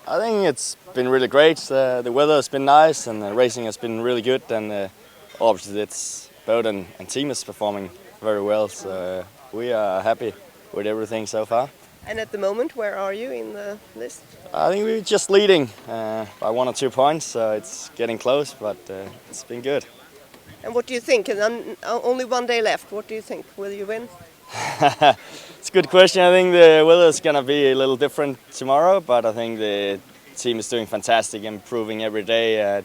I think it's been really great. The weather has been nice and the racing has been really good. And obviously, it's boat and team is performing very well. So we are happy with everything so far. And at the moment, where are you in the list? I think we're just leading by 1 or 2 points, so it's getting close, but it's been good. And what do you think? And only 1 day left. What do you think? Will you win? It's a good question. I think the weather is going to be a little different tomorrow, but I think the team is doing fantastic, improving every day.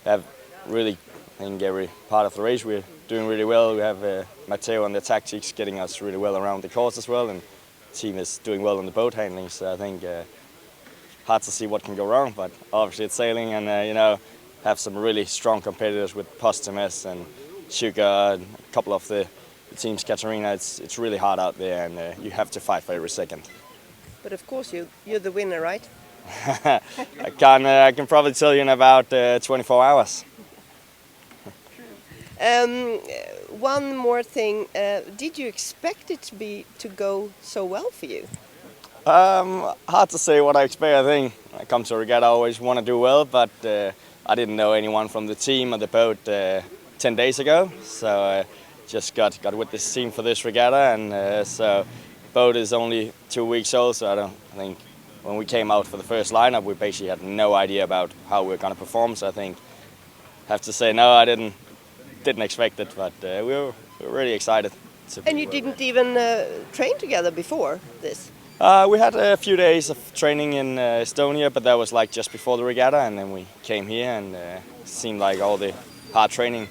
Have really, I think every part of the race we're doing really well. We have Matteo and the tactics getting us really well around the course as well, and the team is doing well on the boat handling. So I think hard to see what can go wrong, but obviously it's sailing, and have some really strong competitors with Postumus and Sugar, and a couple of the teams, Katarina. It's really hard out there, and you have to fight for every second. But of course, you're the winner, right? I can probably tell you in about 24 hours. One more thing. Did you expect it to go so well for you? Hard to say what I expect. I think when I come to a regatta, I always want to do well, but I didn't know anyone from the team or the boat 10 days ago, so just got with this team for this regatta, and so boat is only 2 weeks old, so I think when we came out for the first lineup, we basically had no idea about how we were going to perform. So I think have to say no, I didn't expect it, but we were really excited. And you didn't even train together before this? We had a few days of training in Estonia, but that was like just before the regatta, and then we came here, and it seemed like all the hard training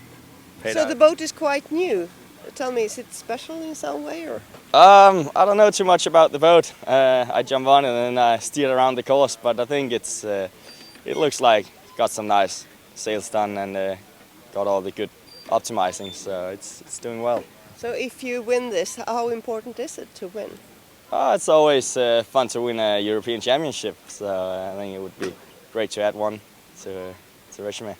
paid out. So the boat is quite new. Tell me, is it special in some way, or? I don't know too much about the boat. I jump on it and then I steer around the course, but I think it looks like got some nice sails done and got all the good optimizing, so it's doing well. So if you win this, how important is it to win? It's always fun to win a European Championship, so I think it would be great to add one to the resume.